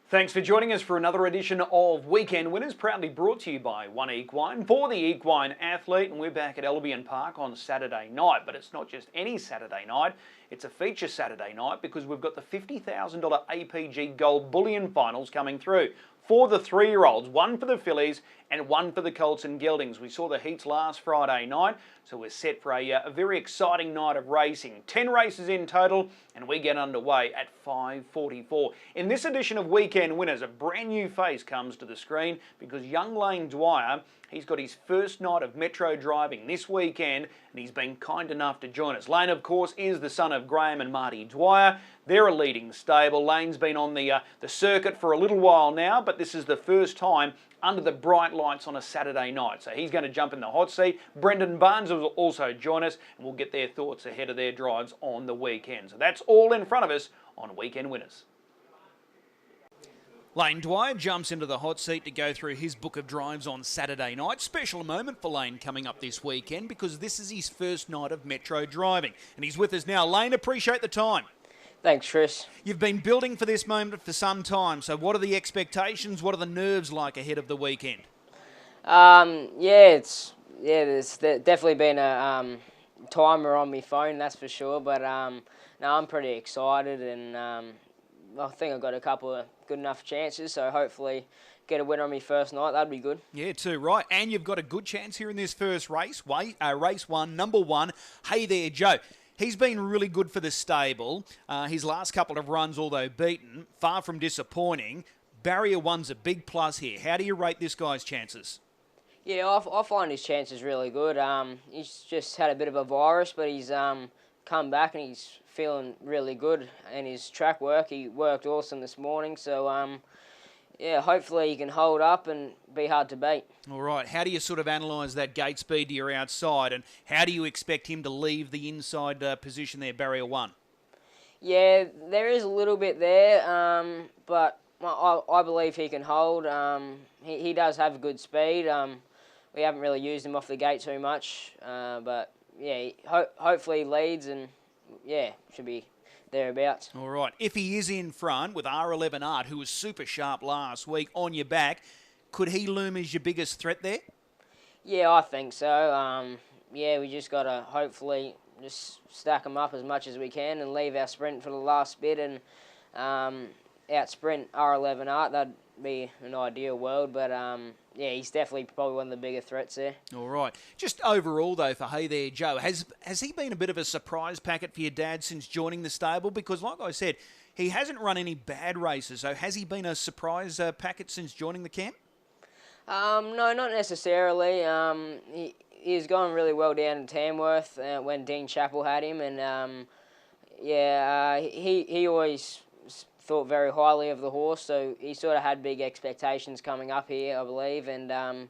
Thanks for joining us for another edition of Weekend Winners, proudly brought to you by 1Equine for the equine athlete. And we're back at Albion Park on Saturday night. But it's not just any Saturday night, it's a feature Saturday night because we've got the $50,000 APG Gold Bullion Finals coming through. For the 3-year-olds, one for the fillies and one for the colts and geldings. We saw the heats last Friday night, so we're set for a very exciting night of racing. 10 races in total, and we get underway at 5:44. In this edition of Weekend Winners, a brand new face comes to the screen because young Layne Dwyer, he's got his first night of metro driving this weekend, and he's been kind enough to join us. Layne, of course, is the son of Graham and Marty Dwyer. They're a leading stable. Layne's been on the circuit for a little while now, but this is the first time under the bright lights on a Saturday night. So he's going to jump in the hot seat. Brendan Barnes will also join us, and we'll get their thoughts ahead of their drives on the weekend. So that's all in front of us on Weekend Winners. Layne Dwyer jumps into the hot seat to go through his book of drives on Saturday night. Special moment for Layne coming up this weekend because this is his first night of metro driving. And he's with us now. Layne, appreciate the time. Thanks, Chris. You've been building for this moment for some time, so what are the expectations? What are the nerves like ahead of the weekend? There's definitely been a timer on my phone, that's for sure. But no, I'm pretty excited, and I think I've got a couple of good enough chances. So hopefully, get a winner on my first night. That'd be good. Yeah, too right. And you've got a good chance here in this first race, race 1, number 1. Hey there, Joe. He's been really good for the stable. His last couple of runs, although beaten, far from disappointing. Barrier 1's a big plus here. How do you rate this guy's chances? Yeah, I find his chances really good. He's just had a bit of a virus, but he's come back and he's feeling really good. And his track work, he worked awesome this morning. So, yeah, hopefully he can hold up and be hard to beat. All right. How do you sort of analyse that gate speed to your outside, and how do you expect him to leave the inside position there, barrier 1? Yeah, there is a little bit there, but I believe he can hold. He does have good speed. We haven't really used him off the gate too much, but yeah, hopefully he leads, and yeah, should be thereabouts. All right. If he is in front with R11 Art, who was super sharp last week, on your back, could he loom as your biggest threat there? Yeah, I think so. Yeah, we just got to hopefully just stack them up as much as we can and leave our sprint for the last bit and out-sprint R11 Art. That'd be an ideal world, but yeah, he's definitely probably one of the bigger threats there. All right. Just overall, though, for Hey There, Joe, has he been a bit of a surprise packet for your dad since joining the stable? Because, like I said, he hasn't run any bad races, so has he been a surprise packet since joining the camp? No, not necessarily. He's going really well down in Tamworth when Dean Chappell had him, and he always thought very highly of the horse, so he sort of had big expectations coming up here, I believe, and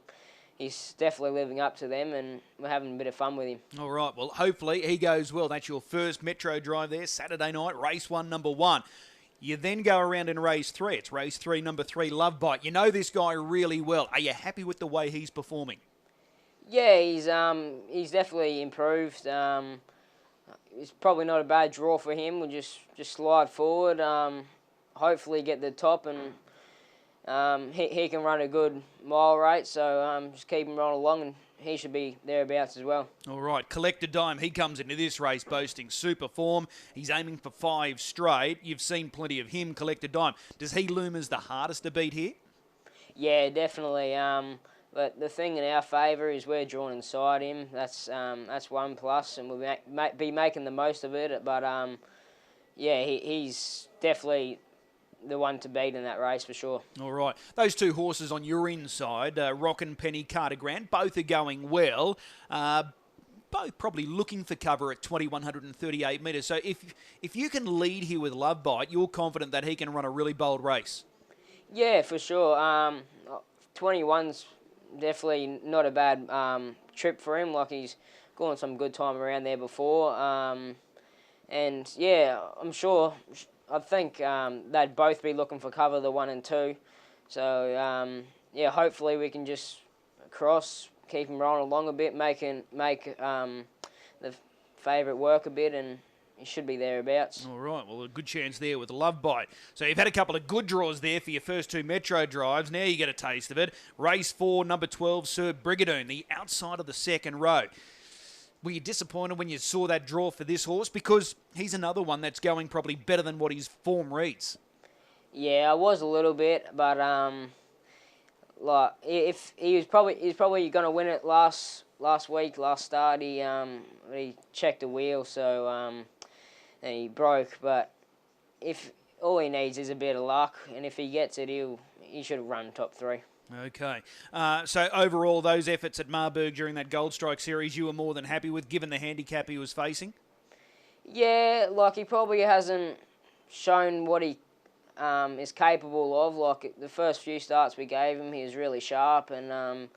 he's definitely living up to them, and we're having a bit of fun with him. All right, well, hopefully he goes well. That's your first metro drive there, Saturday night, race 1, number 1. You then go around in race 3. It's race 3, number 3, Love Bite. You know this guy really well. Are you happy with the way he's performing? Yeah, he's definitely improved. It's probably not a bad draw for him. We'll just slide forward. Hopefully get the top, and he can run a good mile rate. So just keep him rolling along, and he should be thereabouts as well. All right, Collector Dime, he comes into this race boasting super form. He's aiming for 5 straight. You've seen plenty of him, Collector Dime. Does he loom as the hardest to beat here? Yeah, definitely. But the thing in our favour is we're drawn inside him. That's 1 plus, and we'll be making the most of it. But yeah, he's definitely the one to beat in that race for sure. All right. Those 2 horses on your inside, Rockin' Penny, Carter Grant, both are going well. Both probably looking for cover at 2,138 metres. So if you can lead here with Love Bite, you're confident that he can run a really bold race? Yeah, for sure. 21's definitely not a bad trip for him. Like, he's gone some good time around there before. And yeah, I think they'd both be looking for cover, the 1 and 2. So yeah, hopefully we can just cross, keep him rolling along a bit, make the favourite work a bit, and he should be thereabouts. All right, well, a good chance there with the Love Bite. So you've had a couple of good draws there for your first two Metro drives. Now you get a taste of it. Race 4, number 12, Sir Brigadoon, the outside of the second row. Were you disappointed when you saw that draw for this horse? Because he's another one that's going probably better than what his form reads. Yeah, I was a little bit, but like if he's probably going to win it last start. He checked the wheel, so and he broke. But if all he needs is a bit of luck, and if he gets it, he should run top 3. Okay. So overall, those efforts at Marburg during that Gold Strike series, you were more than happy with, given the handicap he was facing? Yeah, like he probably hasn't shown what he is capable of. Like the first few starts we gave him, he was really sharp, and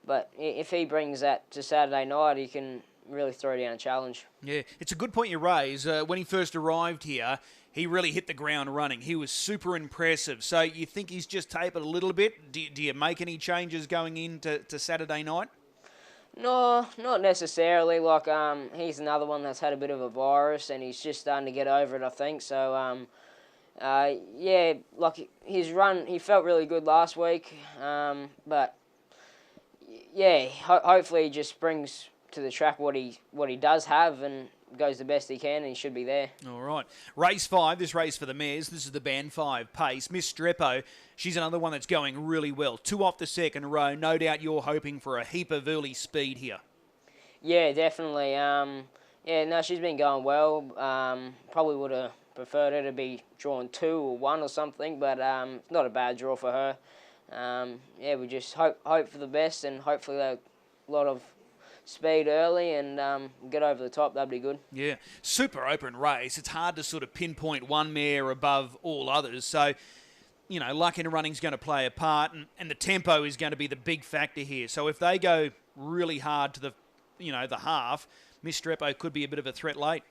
but if he brings that to Saturday night, he can really throw down a challenge. Yeah, it's a good point you raise. When he first arrived here, he really hit the ground running. He was super impressive. So you think he's just tapered a little bit? Do you make any changes going into Saturday night? No, not necessarily. Like he's another one that's had a bit of a virus, and he's just starting to get over it, I think. So yeah, like his run, he felt really good last week. But yeah, hopefully he just brings to the track what he does have and goes the best he can, and he should be there. All right. Race 5, this race for the mares. This is the Band 5 pace. Miss Strepo, she's another one that's going really well. 2 off the second row. No doubt you're hoping for a heap of early speed here. Yeah, definitely. Yeah, no, she's been going well. Probably would have preferred her to be drawn 2 or 1 or something, but it's not a bad draw for her. Yeah, we just hope for the best, and hopefully a lot of speed early and get over the top. That'd be good. Yeah, super open race. It's hard to sort of pinpoint one mare above all others. So, you know, luck in running's going to play a part, and the tempo is going to be the big factor here. So if they go really hard to the half, Miss Strepo could be a bit of a threat late.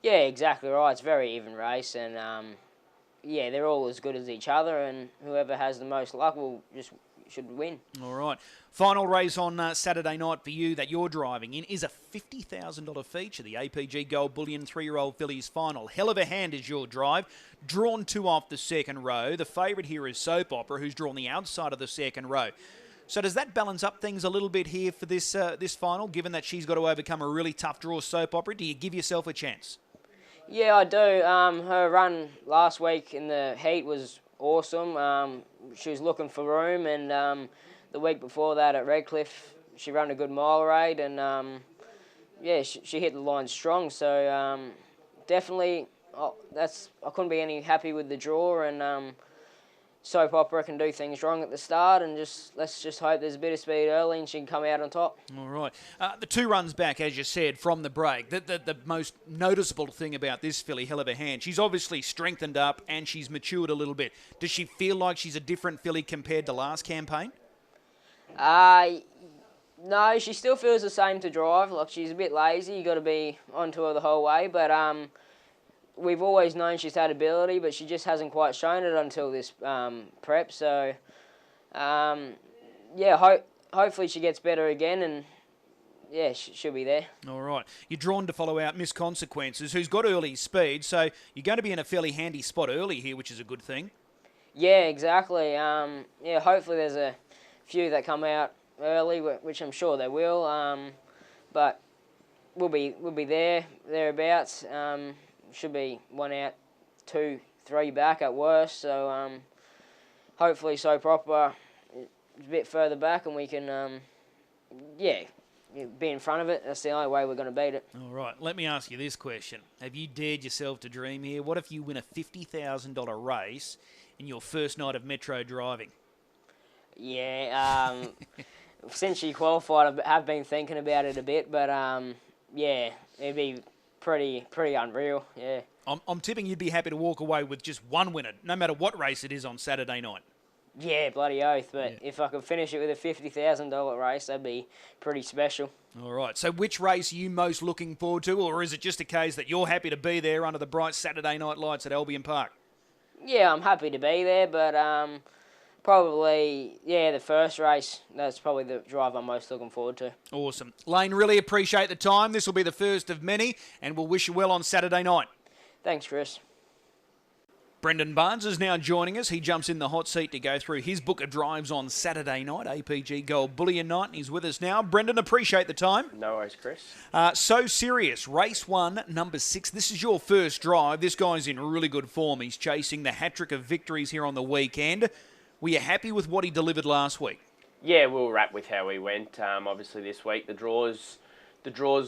Yeah, exactly right. It's a very even race, and yeah, they're all as good as each other, and whoever has the most luck should win. All right. Final race on Saturday night for you that you're driving in is a $50,000 feature, the APG Gold Bullion 3-year-old fillies final. Hell of a hand is your drive. Drawn 2 off the second row. The favourite here is Soap Opera, who's drawn the outside of the second row. So does that balance up things a little bit here for this final, given that she's got to overcome a really tough draw, Soap Opera? Do you give yourself a chance? Yeah, I do. Her run last week in the heat was awesome. She was looking for room, and the week before that at Redcliffe, she ran a good mile rate, and yeah, she hit the line strong. So definitely, I couldn't be any happy with the draw, and Soap Opera can do things wrong at the start, and let's just hope there's a bit of speed early and she can come out on top. All right. The 2 runs back, as you said, from the break. The most noticeable thing about this filly, Hell of a Hand, she's obviously strengthened up and she's matured a little bit. Does she feel like she's a different filly compared to last campaign? No, she still feels the same to drive. Like, she's a bit lazy. You got to be onto her the whole way, but we've always known she's had ability, but she just hasn't quite shown it until this prep. So, yeah, hopefully she gets better again, and yeah, she'll be there. All right. You're drawn to follow out Miss Consequences, who's got early speed, so you're going to be in a fairly handy spot early here, which is a good thing. Yeah, exactly. Yeah, hopefully there's a few that come out early, which I'm sure they will. But we'll be thereabouts. Should be 1 out, 2, 3 back at worst. So hopefully So Proper is a bit further back, and we can be in front of it. That's the only way we're going to beat it. All right. Let me ask you this question. Have you dared yourself to dream here? What if you win a $50,000 race in your first night of Metro driving? Yeah. Since she qualified, I have been thinking about it a bit, but yeah, it'd be pretty unreal, yeah. I'm tipping you'd be happy to walk away with just one winner, no matter what race it is on Saturday night. Yeah, bloody oath, but if I could finish it with a $50,000 race, that'd be pretty special. All right, so which race are you most looking forward to, or is it just a case that you're happy to be there under the bright Saturday night lights at Albion Park? Yeah, I'm happy to be there, but Probably, yeah, the first race. That's probably the drive I'm most looking forward to. Awesome. Layne, really appreciate the time. This will be the first of many, and we'll wish you well on Saturday night. Thanks, Chris. Brendan Barnes is now joining us. He jumps in the hot seat to go through his book of drives on Saturday night, APG Gold Bullion Night, and he's with us now. Brendan, appreciate the time. No worries, Chris. So Serious, race 1, number 6. This is your first drive. This guy's in really good form. He's chasing the hat-trick of victories here on the weekend. Were you happy with what he delivered last week? Yeah, we'll wrap with how we went. Obviously this week the draw's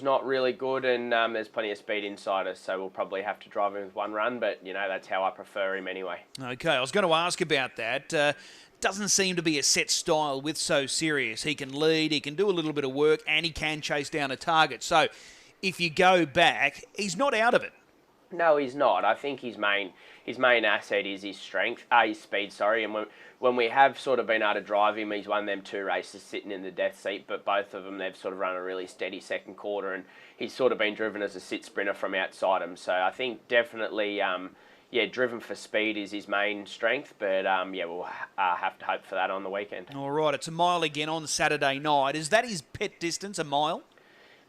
not really good, and there's plenty of speed inside us, so we'll probably have to drive him with one run, but that's how I prefer him anyway. Okay, I was going to ask about that. Doesn't seem to be a set style with So Serious. He can lead, he can do a little bit of work, and he can chase down a target. So if you go back, he's not out of it. No, he's not. I think his main asset is his speed, and when we have sort of been able to drive him, he's won them 2 races sitting in the death seat, but both of them they've sort of run a really steady second quarter, and he's sort of been driven as a sit sprinter from outside him. So I think definitely, driven for speed is his main strength, but we'll have to hope for that on the weekend. All right, it's a mile again on Saturday night. Is that his pet distance, a mile?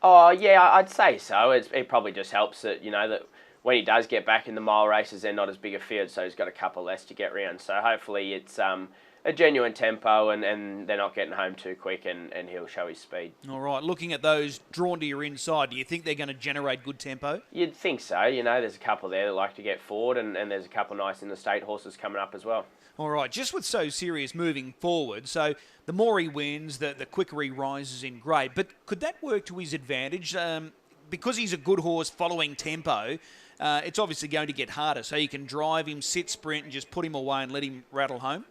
Oh, yeah, I'd say so. It probably just helps that, that when he does get back in the mile races, they're not as big a field, so he's got a couple less to get round. So hopefully it's a genuine tempo and they're not getting home too quick, and he'll show his speed. All right, looking at those drawn to your inside, do you think they're going to generate good tempo? You'd think so. There's a couple there that like to get forward, and there's a couple nice in the state horses coming up as well. All right, just with So Serious moving forward, so the more he wins, the quicker he rises in grade. But could that work to his advantage? Because he's a good horse following tempo, it's obviously going to get harder. So you can drive him, sit sprint, and just put him away and let him rattle home?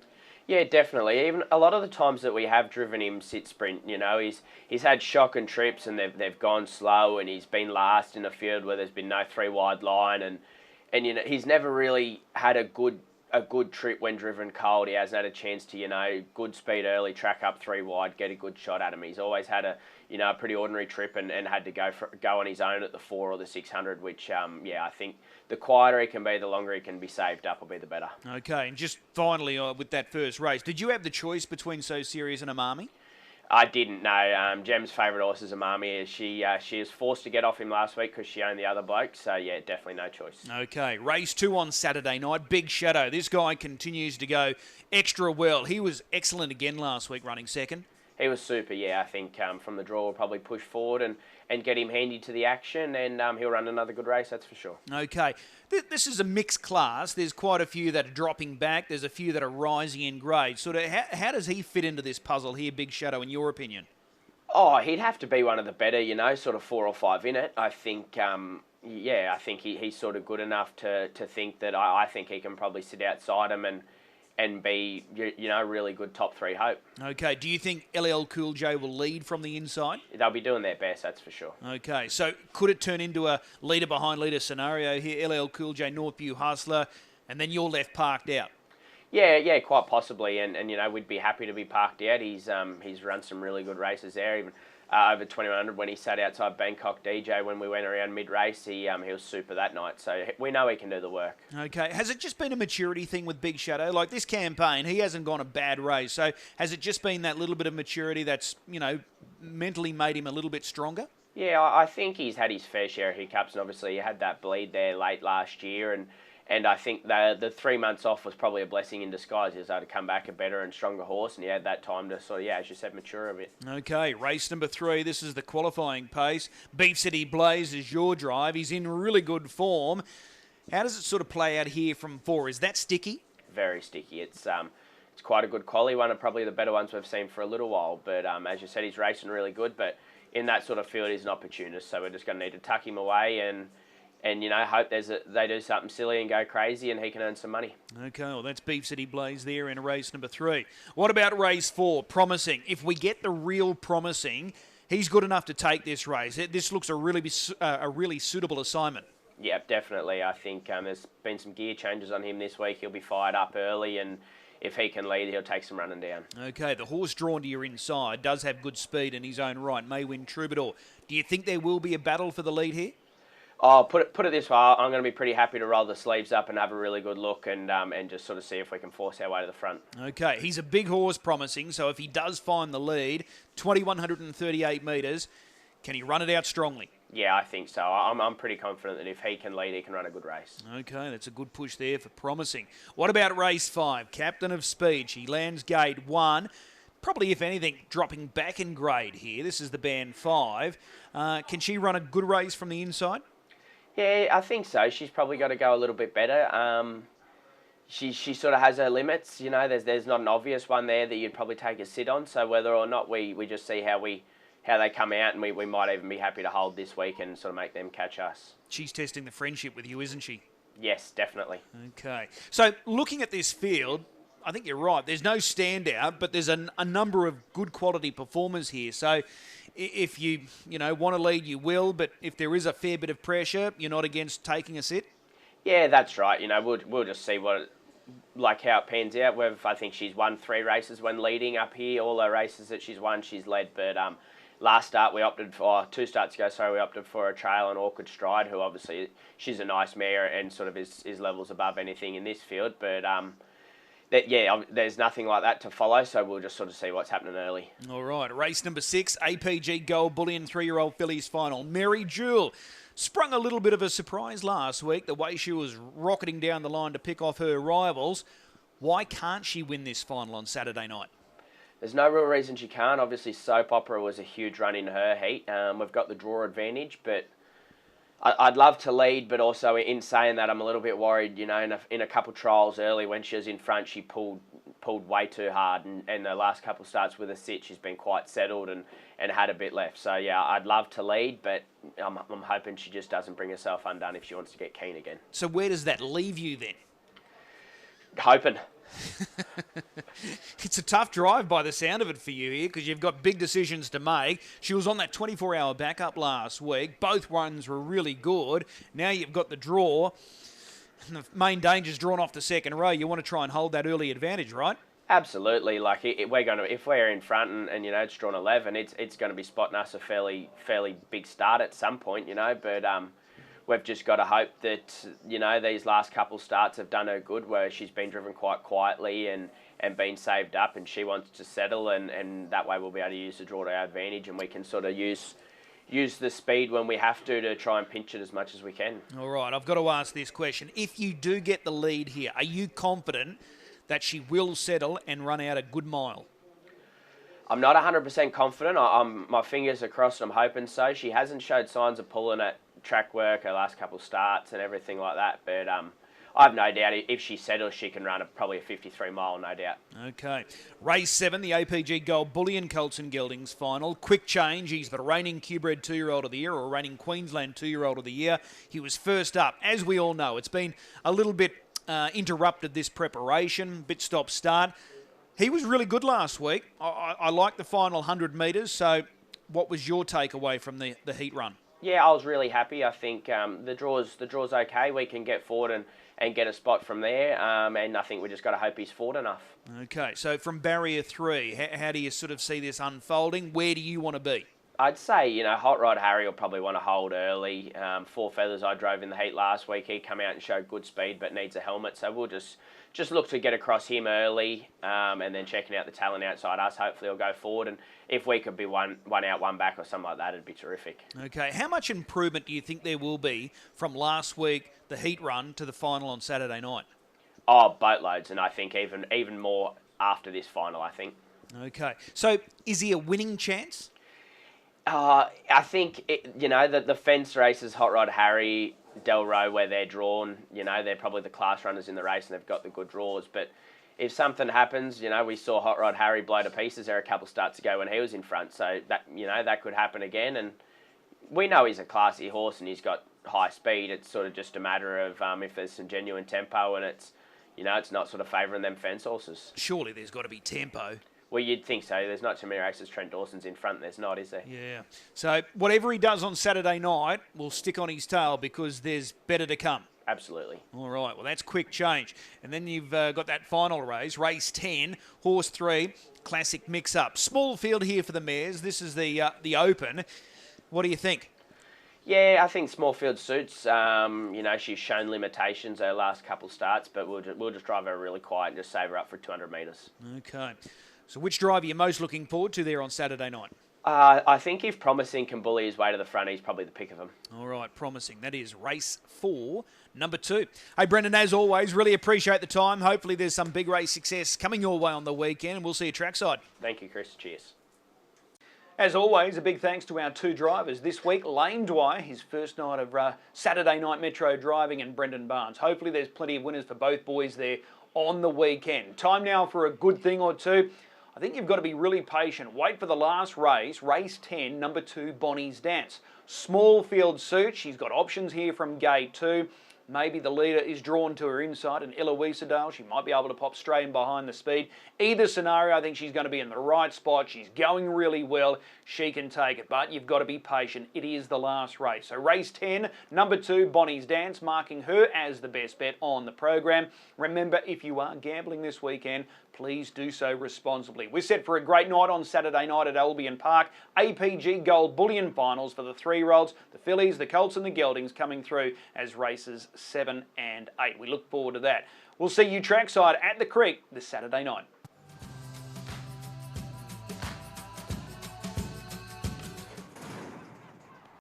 Yeah, definitely. Even a lot of the times that we have driven him sit sprint, he's had shock and trips, and they've gone slow, and he's been last in a field where there's been no 3 wide line, and he's never really had a good trip when driven cold. He hasn't had a chance to, good speed early, track up 3 wide, get a good shot at him. He's always had a pretty ordinary trip and had to go on his own at the 4 or the 600, which, I think the quieter he can be, the longer he can be saved up, will be the better. Okay, and just finally with that first race, did you have the choice between So Serious and Amami? I didn't know. Jem's favourite horse is Amami. She was forced to get off him last week because she owned the other bloke. So, yeah, definitely no choice. Okay, race 2 on Saturday night. Big Shadow. This guy continues to go extra well. He was excellent again last week running second. He was super, yeah. I think from the draw we'll probably push forward and get him handy to the action, and he'll run another good race, that's for sure. Okay. This is a mixed class. There's quite a few that are dropping back. There's a few that are rising in grade. Sort of, how does he fit into this puzzle here, Big Shadow, in your opinion? Oh, he'd have to be one of the better, sort of 4 or 5 in it. I think, I think he's sort of good enough to think that I think he can probably sit outside him and be, really good top 3 hope. Okay, do you think LL Cool J will lead from the inside? They'll be doing their best, that's for sure. Okay, so could it turn into a leader behind leader scenario here? LL Cool J, Northview Hustler, and then you're left parked out? Yeah, quite possibly, and we'd be happy to be parked out. He's run some really good races there, even over 2100 when he sat outside Bangkok DJ when we went around mid-race. He was super that night, so we know he can do the work. Okay, has it just been a maturity thing with Big Shadow? Like this campaign, he hasn't gone a bad race, so has it just been that little bit of maturity that's, mentally made him a little bit stronger? Yeah, I think he's had his fair share of hiccups, and obviously he had that bleed there late last year, and I think the 3 months off was probably a blessing in disguise. He was able to come back a better and stronger horse, and he had that time to sort of, as you said, mature a bit. Okay, race number 3. This is the qualifying pace. Beef City Blaze is your drive. He's in really good form. How does it sort of play out here from 4? Is that sticky? Very sticky. It's quite a good quality, one of probably the better ones we've seen for a little while. But as you said, he's racing really good. But in that sort of field, he's an opportunist. So we're just going to need to tuck him away and hope they do something silly and go crazy and he can earn some money. Okay, well, that's Beef City Blaze there in race number 3. What about race 4, Promising? If we get the real Promising, he's good enough to take this race. This looks a really suitable assignment. Yeah, definitely. I think there's been some gear changes on him this week. He'll be fired up early, and if he can lead, he'll take some running down. Okay, the horse drawn to your inside does have good speed in his own right. May win Troubadour. Do you think there will be a battle for the lead here? Oh, put it this way, I'm going to be pretty happy to roll the sleeves up and have a really good look and just sort of see if we can force our way to the front. Okay, he's a big horse promising, so if he does find the lead, 2,138 metres, can he run it out strongly? Yeah, I think so. I'm pretty confident that if he can lead, he can run a good race. Okay, that's a good push there for promising. What about race 5? Captain of Speed. She lands gate 1. Probably, if anything, dropping back in grade here. This is the band 5. Can she run a good race from the inside? Yeah, I think so. She's probably got to go a little bit better. She sort of has her limits. You know, there's not an obvious one there that you'd probably take a sit on. So whether or not we just see how they come out, and we might even be happy to hold this week and sort of make them catch us. She's testing the friendship with you, isn't she? Yes, definitely. Okay. So looking at this field, I think you're right. There's no standout, but there's a number of good quality performers here. So if you want to lead, you will. But if there is a fair bit of pressure, you're not against taking a sit. Yeah, that's right. You know, we'll just see how it pans out. I think she's won 3 races when leading up here. All her races that she's won, she's led. But last start we opted for 2 starts ago. Sorry, we opted for a trail and Orchid Stride, who obviously she's a nice mare and sort of is levels above anything in this field. But there's nothing like that to follow, so we'll just sort of see what's happening early. All right, race number 6, APG Gold Bullion 3-year-old fillies final. Mary Jewel sprung a little bit of a surprise last week, the way she was rocketing down the line to pick off her rivals. Why can't she win this final on Saturday night? There's no real reason she can't. Obviously, Soap Opera was a huge run in her heat. We've got the draw advantage, but I'd love to lead, but also in saying that, I'm a little bit worried. You know, in a couple trials early when she was in front, she pulled way too hard, and the last couple starts with a sit, she's been quite settled and had a bit left. So yeah, I'd love to lead, but I'm hoping she just doesn't bring herself undone if she wants to get keen again. So where does that leave you then? Hoping. It's a tough drive by the sound of it for you here, because you've got big decisions to make. She was on that 24-hour backup last week. Both runs were really good. Now you've got the draw. The main danger's drawn off the second row. You want to try and hold that early advantage, right? Absolutely. Like if we're in front and it's drawn 11, it's going to be spotting us a fairly big start at some point. You know, but we've just got to hope that, you know, these last couple starts have done her good, where she's been driven quite quietly and been saved up, and she wants to settle, and that way we'll be able to use the draw to our advantage, and we can sort of use the speed when we have to try and pinch it as much as we can. All right, I've got to ask this question. If you do get the lead here, are you confident that she will settle and run out a good mile? I'm not 100% confident. My fingers are crossed. I'm hoping so. She hasn't showed signs of pulling at track work her last couple starts and everything like that, but I have no doubt if she settles, she can run probably a 53 mile, no doubt. Okay. Race 7, the APG Gold Bullion Colts and Geldings final. Quick change. He's the reigning Q-Bred 2-year-old of the year, or reigning Queensland 2-year-old of the year. He was first up. As we all know, it's been a little bit interrupted, this preparation, bit stop-start. He was really good last week. I like the final 100 metres, so what was your takeaway from the heat run? Yeah, I was really happy. I think the draw's okay. We can get forward and get a spot from there, and I think we just got to hope he's forward enough. Okay, so from barrier 3, how do you sort of see this unfolding? Where do you want to be? I'd say, you know, Hot Rod Harry will probably want to hold early. 4 Feathers I drove in the heat last week. He come out and showed good speed, but needs a helmet, so we'll just look to get across him early, and then checking out the talent outside us. Hopefully he'll go forward, and if we could be one out, one back or something like that, it'd be terrific. Okay, how much improvement do you think there will be from last week, the heat run, to the final on Saturday night? Oh, boatloads, and I think even more after this final, I think. Okay, so is he a winning chance? I think, the fence races, Hot Rod Harry, Delro, where they're drawn, you know, they're probably the class runners in the race and they've got the good draws. But if something happens, you know, we saw Hot Rod Harry blow to pieces there a couple starts ago when he was in front. So that, you know, that could happen again. And we know he's a classy horse and he's got high speed. It's sort of just a matter of if there's some genuine tempo and it's, you know, it's not sort of favouring them fence horses. Surely there's got to be tempo. Well, you'd think so. There's not too many races. Trent Dawson's in front. There's not, is there? Yeah. So whatever he does on Saturday night will stick on his tail because there's better to come. Absolutely. All right. Well, that's quick change. And then you've got that final race, race 10, horse 3, classic mix-up. Small field here for the mares. This is the Open. What do you think? Yeah, I think small field suits. You know, she's shown limitations her last couple starts, but we'll just drive her really quiet and just save her up for 200 metres. Okay. So which drive are you most looking forward to there on Saturday night? I think if Promising can bully his way to the front, he's probably the pick of them. All right, Promising. That is race 4, number 2. Hey, Brendan, as always, really appreciate the time. Hopefully there's some big race success coming your way on the weekend, and we'll see you trackside. Thank you, Chris. Cheers. As always, a big thanks to our 2 drivers this week. Layne Dwyer, his first night of Saturday night Metro driving, and Brendan Barnes. Hopefully there's plenty of winners for both boys there on the weekend. Time now for a good thing or two. I think you've got to be really patient. Wait for the last race, race 10, number 2, Bonnie's Dance. Small field suit. She's got options here from gate 2. Maybe the leader is drawn to her inside, and Eloisa Dale, she might be able to pop straight in behind the speed. Either scenario, I think she's going to be in the right spot. She's going really well. She can take it, but you've got to be patient. It is the last race. So race 10, number 2, Bonnie's Dance, marking her as the best bet on the program. Remember, if you are gambling this weekend, please do so responsibly. We're set for a great night on Saturday night at Albion Park. APG Gold Bullion Finals for the 3-year-olds, the fillies, the colts and the geldings coming through as races 7 and 8. We look forward to that. We'll see you trackside at the Creek this Saturday night.